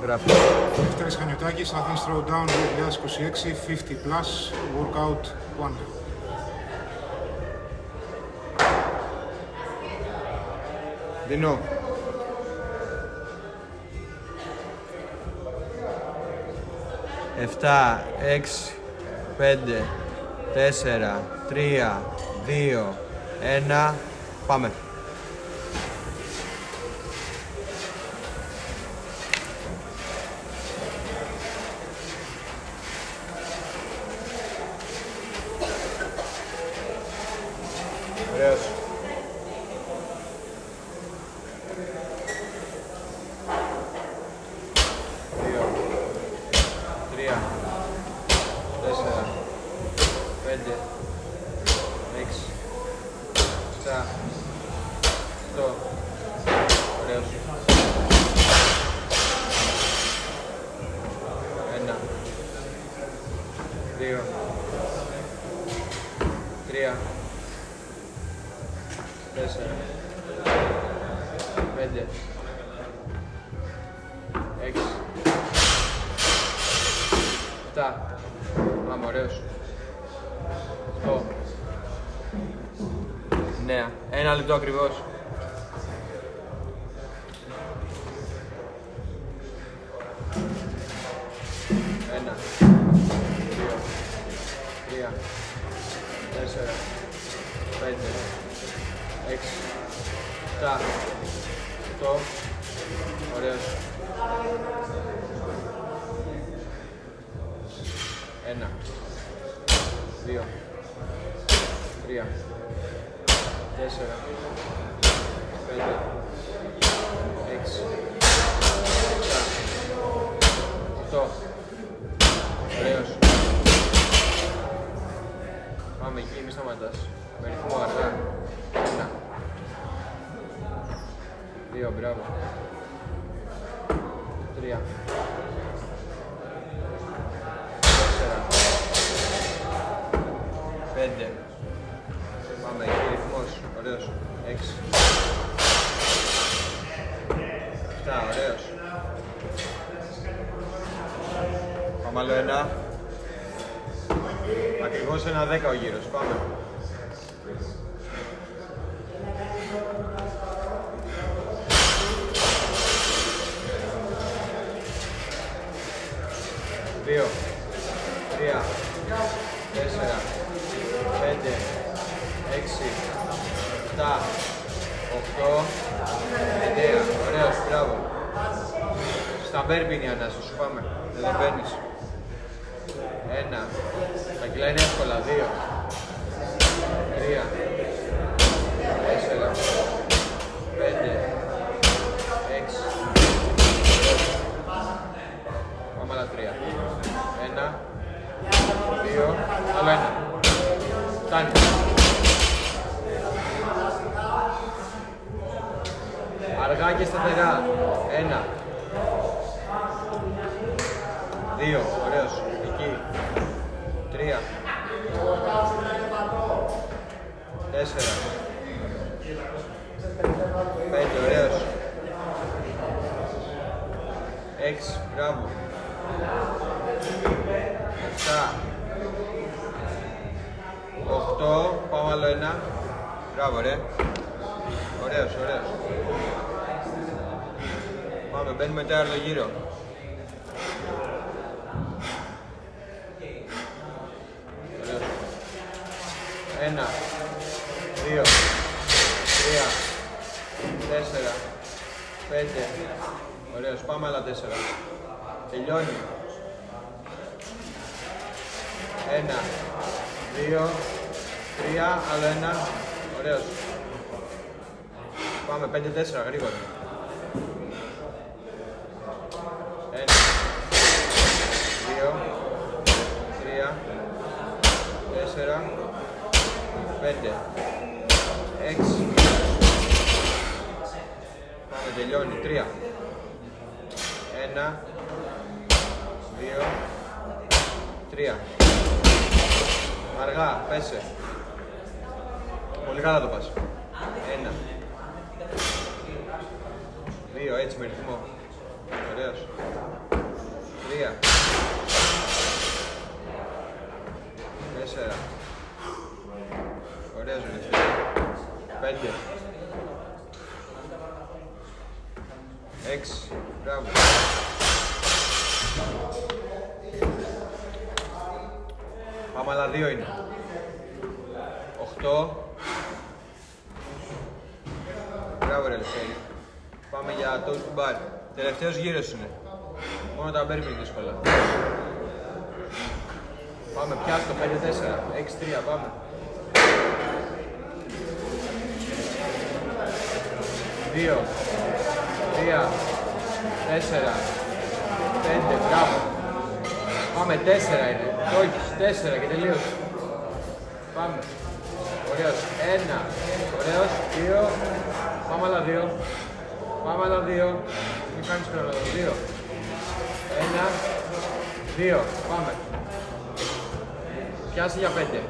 Γράφει. Δευτέρης Χανιωτάκης, Athens Throwdown 2026, 50 plus, workout 1. Δίνω. Εφτά, 6, 5, 4, 3, 2, 1, πάμε. Ωραίος. 7. Πάμε, ωραίος. 8. 9. 1 λεπτό ακριβώς. 1, 2, 3, 4, 5, 6, 7, 8. Ωραίος. 1, 2, 3, 4, 5, 6, 7, 8. Ωραίος. Πάμε εκεί, μη σταματάς. Με ρυθμό αργά. 1, 2, μπράβο. 3, 5. Πάμε εκεί, ρυθμός, ωραίος. 6. 7, ωραίος. Πάμε άλλο ένα. Ακριβώς ένα 10 ο γύρος, πάμε. Δύο, 3, 4, 5, 6, 7, 8, 9. Ωραίος, μπράβο. Στα μπέρμπι είναι η ανάσα σου, πάμε. Δεν μπαίνεις. 1. Τα κιλά είναι εύκολα. 2, 3, 4, 5, 6. Πάμε άλλα 3. 1, 2, άλλο 1. Φτάνει. Αργά και σταθερά. 1, 2, ωραίος. Εκεί. 3, 4, 5, ωραίος. 6, μπράβο. 7, 8, πάμε άλλο ένα. Μπράβο, ρε. Ωραίος, ωραίος. Πάμε, μπαίνουμε τέταρτο γύρο. Ωραίος. 1, 2, 3, 4, 5. Ωραίος, πάμε άλλα 4. Τελειώνει. 1, 2, 3, άλλο ένα. Ωραίος. Πάμε 5-4 γρήγορα. 1, 2, 3, 4, 5, 6. Πάμε, τελειώνει. 3. 1, 2, 3. Αργά, πέσε. Πολύ καλά το πας. 1, 2, έτσι με ρυθμό. Ωραίος. 3. 4. Ωραίος ο Λευτέρη. 5. 6. Μπράβο. Πάμε, άλλα 2 είναι. 8. Μπράβο ρε Λευτέρη. Πάμε για toast bar. Τελευταίος γύρος είναι. Μόνο τα μπέρμπι είναι δύσκολα. Πάμε, πιάστο, 5-4, 6-3, πάμε. 2, 3, 4, 5, μπράβο. Πάμε, 4 είναι. Το έχεις, 4 και τελείωσε. Πάμε. Ωραίος. 1. Ωραίος. 2. Πάμε άλλα 2. Πάμε άλλα 2. Μην κάνεις χρόνο. 2. 1. 2. Πάμε. Πιάσε για 5.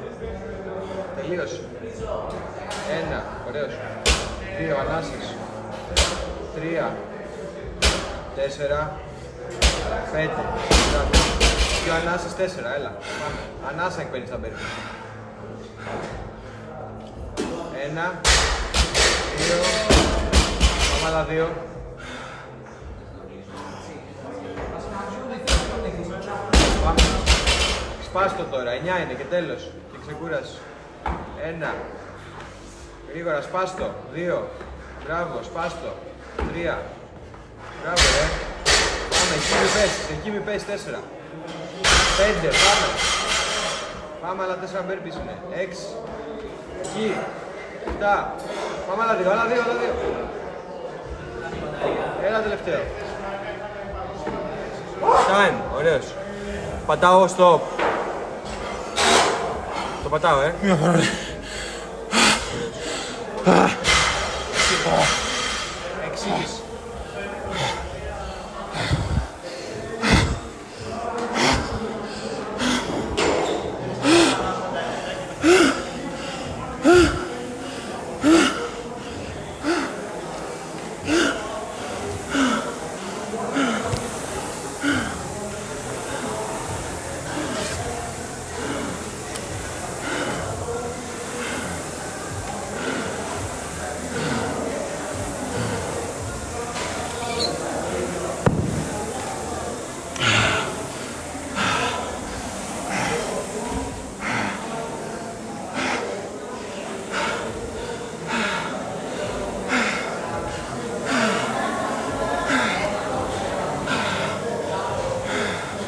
Τελείωσε. 1. Ωραίος. 2. Ανάσες. 3. 4. 5. Μπράβο. 2 ανάσες, 4. Έλα. Πάμε. Ανάσα εκπαίδευση στα μπέρμπι. 1. 2. Πάμε άλλα 2. Πάμε. Σπάστο τώρα. 9 είναι και τέλος. Και ξεκούρασε. 1. Γρήγορα, σπάστο. 2. Μπράβο, σπάστο. 3. Μπράβο, ρε. Πάμε, εκεί μη πες, 4. 5, πάμε. Πάμε, άλλα 4 μπέρπις είναι. 6. Εκεί. 7. Πάμε, άλλα 2, άλλα 2, άλλα 2. Ένα τελευταίο. Time, ωραίος. Πατάω stop. Το πατάω, Μια φορά.